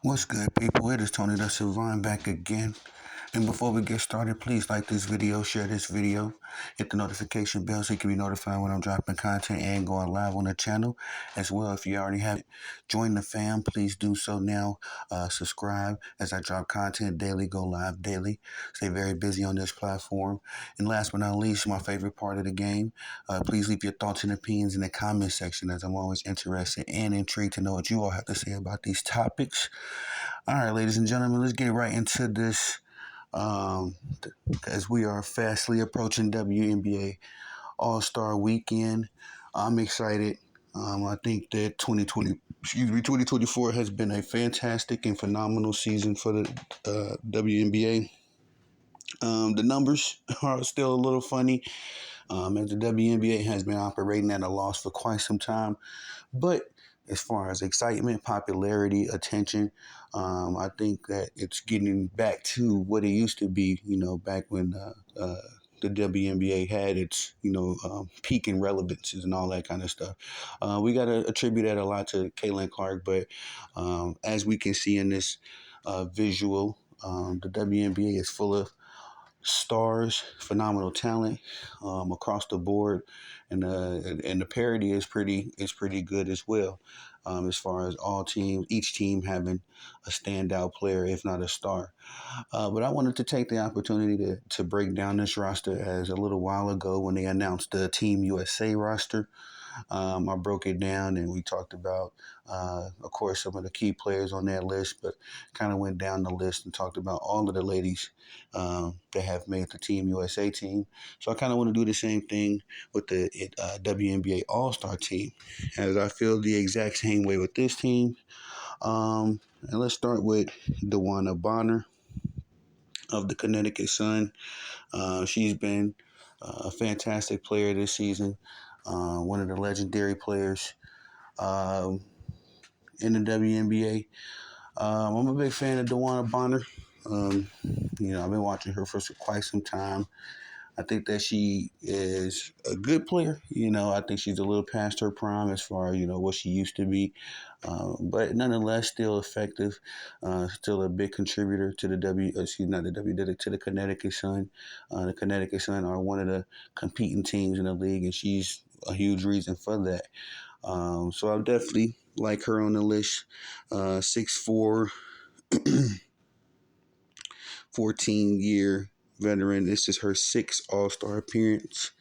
What's good, people? It is Tony the Savine back again. And before we get started, please like this video, share this video, hit the notification bell so you can be notified when I'm dropping content and going live on the channel. As well, if you already haven't joined the fam, please do so now. Subscribe as I drop content daily, go live daily. Stay very busy on this platform. And last but not least, my favorite part of the game, please leave your thoughts and opinions in the comment section, as I'm always interested and intrigued to know what you all have to say about these topics. All right, ladies and gentlemen, let's get right into this. Um, as we are fastly approaching WNBA All-Star weekend, I'm excited. I think that 2024 has been a fantastic and phenomenal season for the WNBA. The numbers are still a little funny, as the WNBA has been operating at a loss for quite some time. But as far as excitement, popularity, attention, I think that it's getting back to what it used to be, back when the WNBA had its, peak in relevances and all that kind of stuff. We got to attribute that a lot to Caitlin Clark, but as we can see in this visual, the WNBA is full of stars, phenomenal talent across the board, and the parity is pretty good as well. As far as each team having a standout player, if not a star. But I wanted to take the opportunity to break down this roster, as a little while ago when they announced the Team USA roster. I broke it down and we talked about, of course, some of the key players on that list, but kind of went down the list and talked about all of the ladies that have made the Team USA team. So I kind of want to do the same thing with the WNBA All-Star team, as I feel the exact same way with this team. And let's start with DeWanna Bonner of the Connecticut Sun. She's been a fantastic player this season, one of the legendary players um, in the WNBA. I'm a big fan of DeWanna Bonner. I've been watching her for quite some time. I think that she is a good player. I think she's a little past her prime as far as, what she used to be. But nonetheless, still effective. Still a big contributor to not the W, to the Connecticut Sun. The Connecticut Sun are one of the competing teams in the league, and she's a huge reason for that. So I'll definitely like her on the list. 6'4", 14-year veteran. This is her sixth All-Star appearance.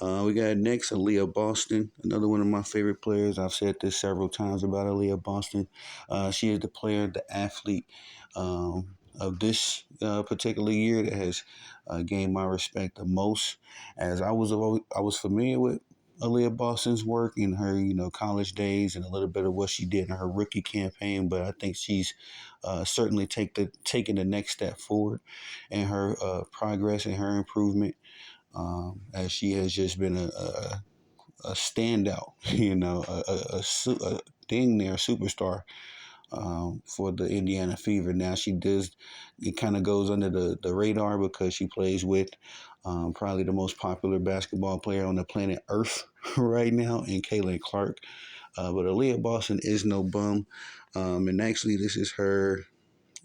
We got next Aaliyah Boston, another one of my favorite players. I've said this several times about Aaliyah Boston. She is the player, the athlete of this particular year that has gained my respect the most. As I was familiar with Aaliyah Boston's work in her, college days, and a little bit of what she did in her rookie campaign, but I think she's certainly taken the next step forward in her progress and her improvement, as she has just been a standout, a thing there, superstar for the Indiana Fever. Now it kind of goes under the radar because she plays with probably the most popular basketball player on the planet Earth right now, in Caitlin Clark. But Aaliyah Boston is no bum. And actually, this is her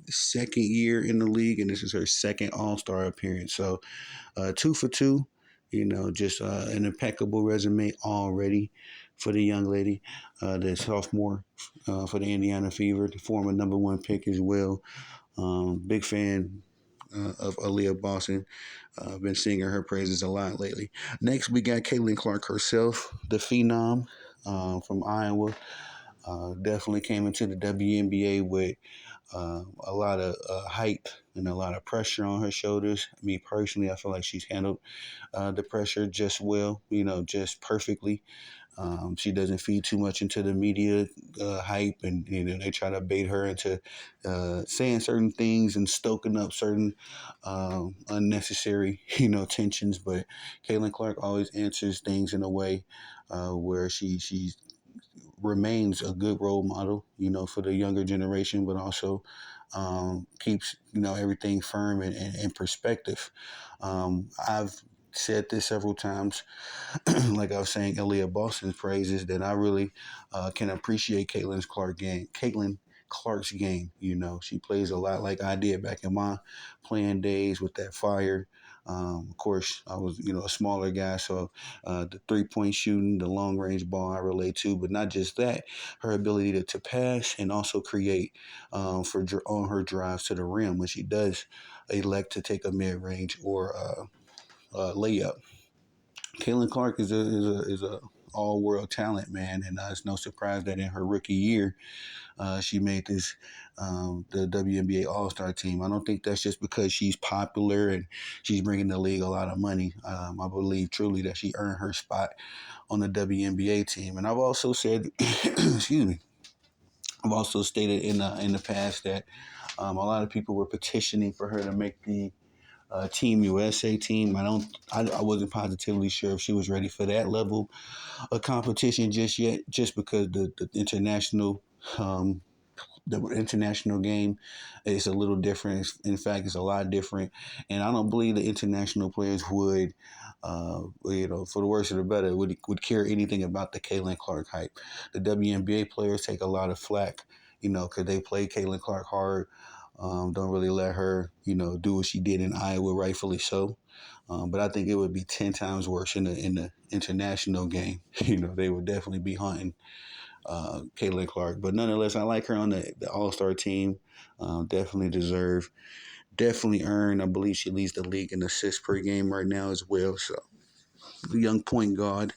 second year in the league, and this is her second All-Star appearance. So 2 for 2, just an impeccable resume already for the young lady, the sophomore for the Indiana Fever, the former number one pick as well. Big fan of Aaliyah Boston. I've been singing her praises a lot lately. Next, we got Caitlin Clark herself, the phenom from Iowa. Definitely came into the WNBA with a lot of hype and a lot of pressure on her shoulders. Me personally, I feel like she's handled the pressure just well, just perfectly. She doesn't feed too much into the media hype, and they try to bait her into saying certain things and stoking up certain unnecessary tensions. But Caitlin Clark always answers things in a way where she remains a good role model, for the younger generation, but also keeps everything firm and in perspective. I've said this several times, like I was saying, Aaliyah Boston's praises, that I really can appreciate Caitlin Clark's game. She plays a lot like I did back in my playing days with that fire. Of course, I was, a smaller guy, so the 3-point shooting, the long range ball I relate to, but not just that, her ability to pass and also create on her drives to the rim when she does elect to take a mid range or layup. Caitlin Clark is a all world talent, man, and it's no surprise that in her rookie year she made the WNBA All-Star team. I don't think that's just because she's popular and she's bringing the league a lot of money. I believe truly that she earned her spot on the WNBA team. And I've also said, excuse me, I've also stated in the past that a lot of people were petitioning for her to make the Team USA team. I wasn't positively sure if she was ready for that level of competition just yet, just because um, the international game is a little different. In fact, it's a lot different, and I don't believe the international players would, for the worse or the better, would care anything about the Caitlin Clark hype. The WNBA players take a lot of flack, because they play Caitlin Clark hard. Don't really let her, do what she did in Iowa, rightfully so. But I think it would be 10 times worse in the international game. They would definitely be hunting Caitlin Clark. But nonetheless, I like her on the All Star team. Definitely earned. I believe she leads the league in assists per game right now as well. So, the young point guard,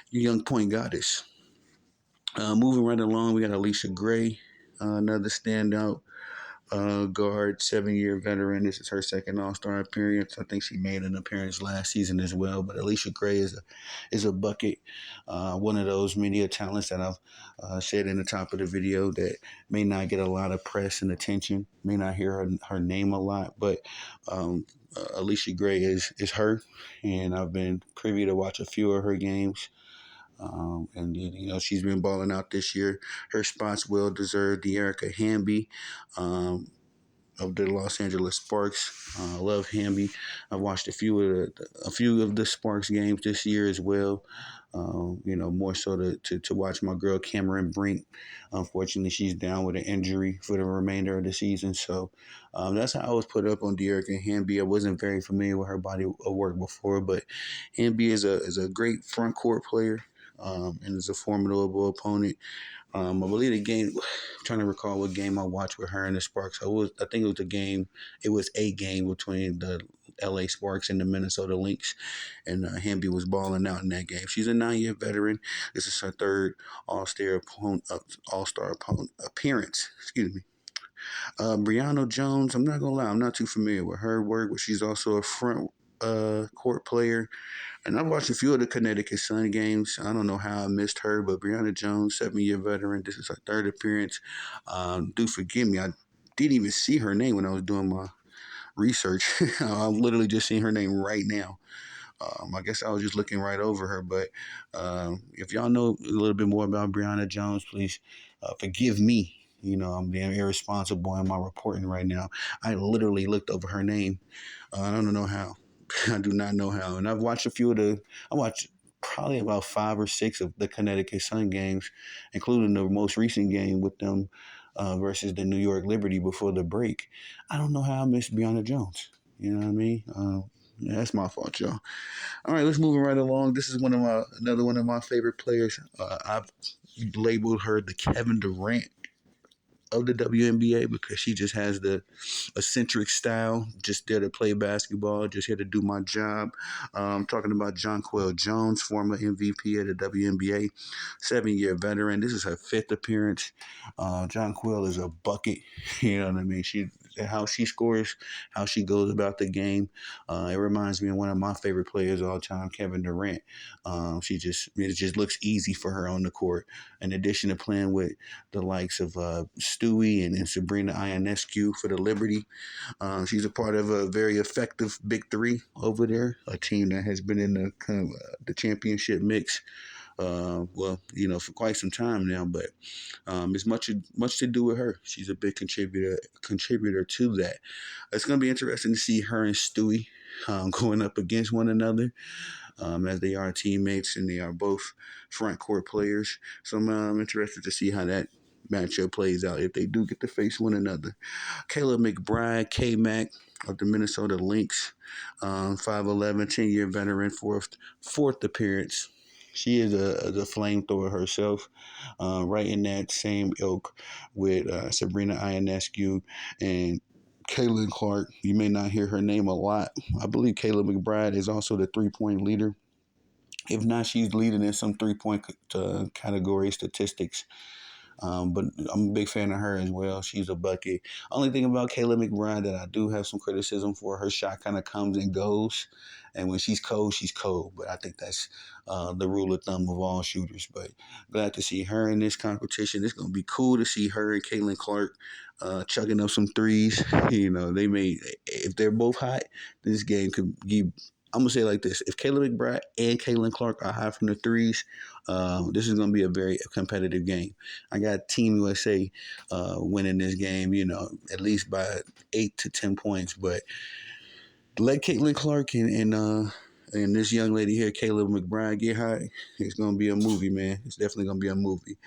your young point goddess. Moving right along, we got Alicia Gray, another standout guard, 7-year veteran. This is her second All-Star appearance. I think she made an appearance last season as well. But Alicia Gray is a bucket. One of those media talents that I've said in the top of the video that may not get a lot of press and attention, may not hear her name a lot, but Alicia Gray is her, and I've been privy to watch a few of her games. And she's been balling out this year. Her spot's well deserved. De'Erica Hamby, of the Los Angeles Sparks. I love Hamby. I've watched a few of the Sparks games this year as well. More so to watch my girl Cameron Brink. Unfortunately, she's down with an injury for the remainder of the season. So that's how I was put up on De'Erica Hamby. I wasn't very familiar with her body of work before, but Hamby is a great front court player. And is a formidable opponent. I believe the game. I'm trying to recall what game I watched with her and the Sparks. I think it was a game. It was a game between the L.A. Sparks and the Minnesota Lynx, and Hamby was balling out in that game. She's a 9-year veteran. This is her third All-Star appearance. Excuse me. Brianna Jones. I'm not gonna lie. I'm not too familiar with her work, but she's also a front court player. And I've watched a few of the Connecticut Sun games. I don't know how I missed her, but Brianna Jones, 7-year veteran. This is her third appearance. Do forgive me. I didn't even see her name when I was doing my research. I've literally just seen her name right now. I guess I was just looking right over her. But if y'all know a little bit more about Brianna Jones, please forgive me. I'm being irresponsible in my reporting right now. I literally looked over her name. I don't know how. I do not know how. And I watched probably about 5 or 6 of the Connecticut Sun games, including the most recent game with them versus the New York Liberty before the break. I don't know how I missed Brianna Jones. You know what I mean? Yeah, that's my fault, y'all. All right, let's move right along. This is another one of my favorite players. I've labeled her the Kevin Durant of the WNBA because she just has the eccentric style, just there to play basketball, just here to do my job. I'm talking about Jonquel Jones, former MVP of the WNBA, 7-year veteran. This is her 5th appearance. Jonquel is a bucket. You know what I mean? How she scores, how she goes about the game. It reminds me of one of my favorite players of all time, Kevin Durant. It just looks easy for her on the court. In addition to playing with the likes of Stewie and Sabrina Ionescu for the Liberty, she's a part of a very effective Big Three over there, a team that has been in the championship mix. For quite some time now, but it's much to do with her. She's a big contributor to that. It's going to be interesting to see her and Stewie going up against one another, as they are teammates and they are both front court players. So I'm interested to see how that matchup plays out if they do get to face one another. Kayla McBride, K-Mac of the Minnesota Lynx, 5'11", 10-year veteran, fourth appearance. She is a flamethrower herself, right in that same ilk with Sabrina Ionescu and Kaylin Clark. You may not hear her name a lot. I believe Kayla McBride is also the three-point leader. If not, she's leading in some three-point category statistics. But I'm a big fan of her as well. She's a bucket. Only thing about Kayla McBride that I do have some criticism for, her shot kind of comes and goes. And when she's cold, she's cold. But I think that's the rule of thumb of all shooters. But glad to see her in this competition. It's going to be cool to see her and Caitlin Clark chugging up some threes. They may, if they're both hot, this game could give. I'm gonna say it like this: if Kayla McBride and Caitlin Clark are hot from the threes, this is gonna be a very competitive game. I got Team USA winning this game, at least by 8 to 10 points. But let Caitlin Clark and this young lady here, Caleb McBride, get hot. It's gonna be a movie, man. It's definitely gonna be a movie.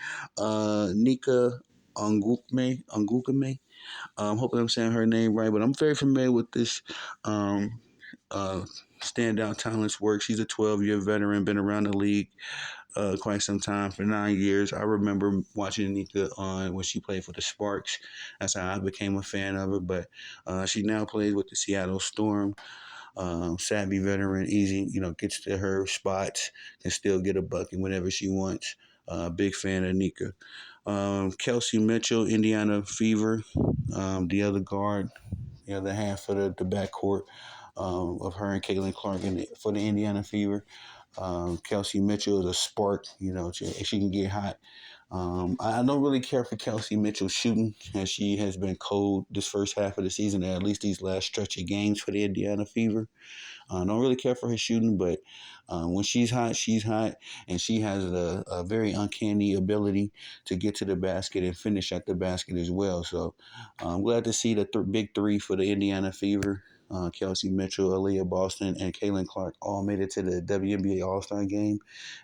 Nika Ongukame. Hoping I'm saying her name right, but I'm very familiar with this uh, standout talent's work. She's a 12-year veteran, been around the league quite some time, for 9 years. I remember watching Nika on when she played for the Sparks. That's how I became a fan of her. But she now plays with the Seattle Storm. Savvy veteran, easy, gets to her spots, can still get a bucket whenever she wants. Big fan of Nika. Kelsey Mitchell, Indiana Fever, the other guard, the other half of the backcourt of her and Caitlin Clark for the Indiana Fever. Kelsey Mitchell is a spark. She can get hot. I don't really care for Kelsey Mitchell shooting, as she has been cold this first half of the season, at least these last stretch of games for the Indiana Fever. I don't really care for her shooting, but when she's hot, and she has a very uncanny ability to get to the basket and finish at the basket as well. So I'm glad to see the big three for the Indiana Fever. Kelsey Mitchell, Aaliyah Boston, and Kaylin Clark all made it to the WNBA All-Star game,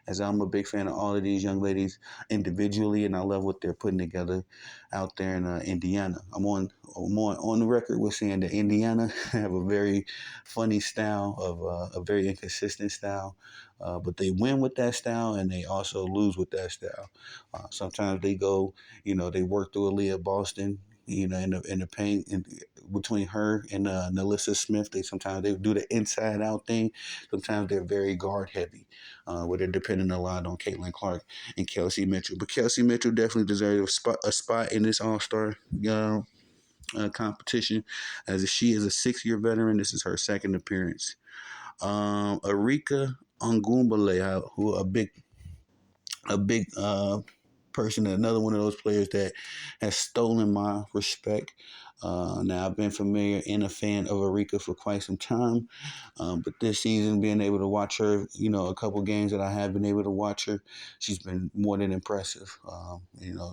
as I'm a big fan of all of these young ladies individually, and I love what they're putting together out there in Indiana. I'm on the record with saying that Indiana have a very funny style of a very inconsistent style, but they win with that style and they also lose with that style. Sometimes they go, they work through Aaliyah Boston, in the paint, and between her and Nalissa Smith, they do the inside out thing. Sometimes they're very guard heavy, where they're depending a lot on Caitlin Clark and Kelsey Mitchell. But Kelsey Mitchell definitely deserves a spot in this All Star competition, as she is a 6-year veteran. This is her second appearance. Arika Ongumbale, who a big person, another one of those players that has stolen my respect. Now I've been familiar and a fan of Arika for quite some time, but this season, being able to watch her, a couple games that I have been able to watch her, she's been more than impressive.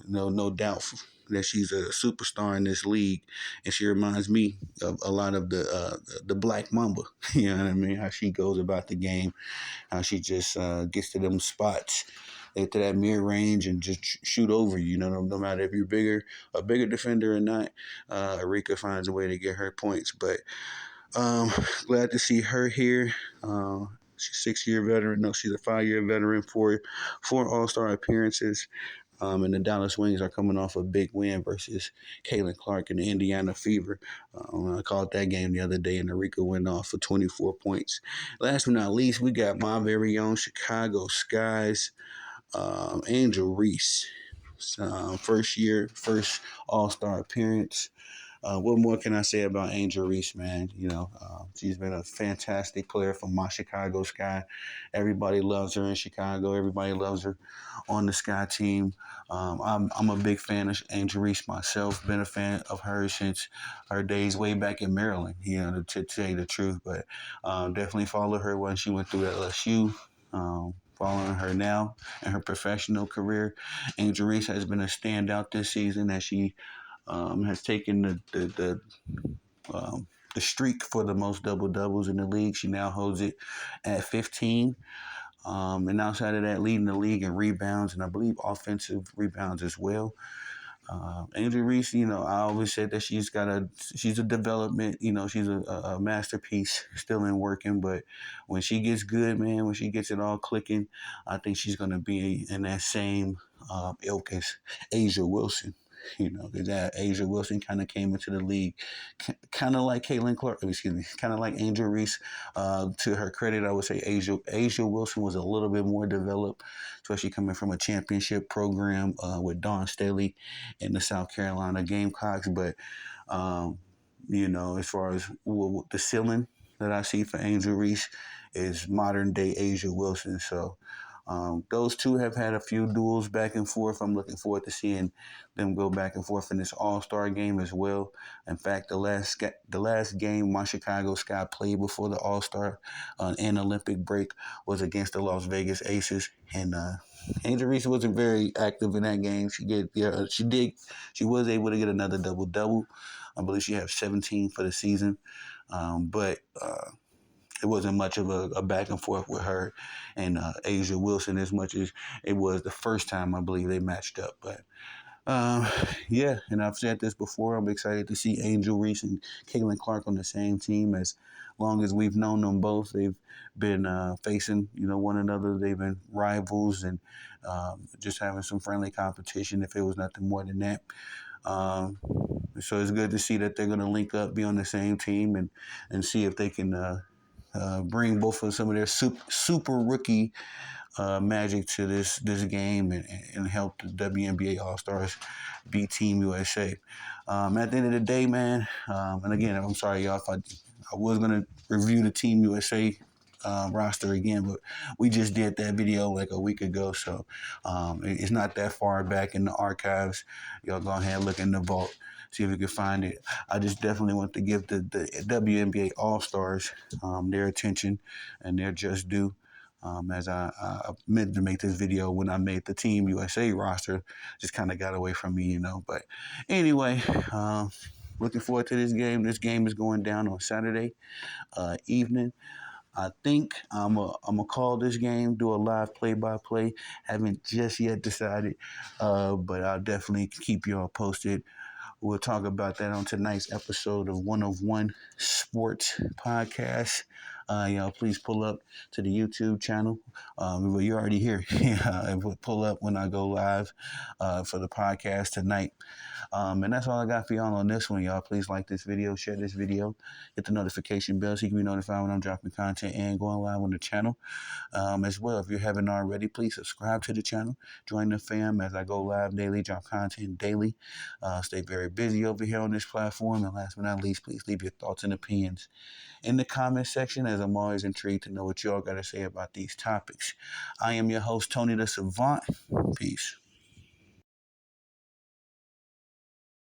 No doubt that she's a superstar in this league, and she reminds me of a lot of the Black Mamba. You know what I mean? How she goes about the game, how she just gets to them spots, to that mid range, and just shoot over you. No matter if you're a bigger defender or not, Arika finds a way to get her points. But glad to see her here. She's a 6-year veteran. No, she's a 5-year veteran, four All-Star appearances. And the Dallas Wings are coming off a big win versus Caitlin Clark and the Indiana Fever. I called that game the other day, and Eureka went off for 24 points. Last but not least, we got my very own Chicago Skies, Angel Reese. First All-Star appearance. What more can I say about Angel Reese, man? She's been a fantastic player for my Chicago Sky. Everybody loves her in Chicago. Everybody loves her on the Sky team. I'm a big fan of Angel Reese myself. Been a fan of her since her days way back in Maryland, to tell you the truth. But definitely followed her when she went through LSU. Following her now in her professional career. Angel Reese has been a standout this season, as she has taken the streak for the most double doubles in the league. She now holds it at 15. And outside of that, leading the league in rebounds, and I believe offensive rebounds as well. Angel Reese, I always said that she's a development, she's a masterpiece still in working, but when she gets good, man, when she gets it all clicking, I think she's going to be in that same ilk as Asia Wilson. 'Cause that Asia Wilson kind of came into the league, kind of like Caitlin Clark, excuse me, kind of like Angel Reese. To her credit, I would say Asia Wilson was a little bit more developed, especially coming from a championship program with Dawn Staley in the South Carolina Gamecocks. But as far as the ceiling that I see for Angel Reese is modern day Asia Wilson. So those two have had a few duels back and forth. I'm looking forward to seeing them go back and forth in this All-Star game as well. In fact, the last game my Chicago Sky played before the All-Star and Olympic break was against the Las Vegas Aces, and Angel Reese wasn't very active in that game. She was able to get another double double. I believe she had 17 for the season, but it wasn't much of a back and forth with her and Asia Wilson as much as it was the first time I believe they matched up. But um, yeah, and I've said this before. I'm excited to see Angel Reese and Caitlin Clark on the same team. As long as we've known them both, they've been facing one another. They've been rivals and just having some friendly competition. If it was nothing more than that. Um, so it's good to see that they're going to link up, be on the same team, and see if they can bring both of some of their super rookie magic to this game and help the WNBA All-Stars beat Team USA. At the end of the day, man, and again, I'm sorry, y'all, if I was going to review the Team USA roster again, but we just did that video like a week ago, so it's not that far back in the archives. Y'all go ahead and look in the vault, see if you can find it. I just definitely want to give the WNBA All-Stars their attention and their just due. As I meant to make this video when I made the Team USA roster, just kind of got away from me, But anyway, looking forward to this game. This game is going down on Saturday evening. I think I'm gonna call this game, do a live play-by-play. Haven't just yet decided, but I'll definitely keep you all posted. We'll talk about that on tonight's episode of One of One Sports Podcast. Please pull up to the YouTube channel. Well, you're already here. Pull up when I go live for the podcast tonight. And that's all I got for y'all on this one, y'all. Please like this video, share this video, hit the notification bell so you can be notified when I'm dropping content and going live on the channel. As well, if you haven't already, please subscribe to the channel. Join the fam as I go live daily, drop content daily. Stay very busy over here on this platform. And last but not least, please leave your thoughts and opinions in the comment section, as I'm always intrigued to know what y'all got to say about these topics. I am your host, Tony the Savant. Peace.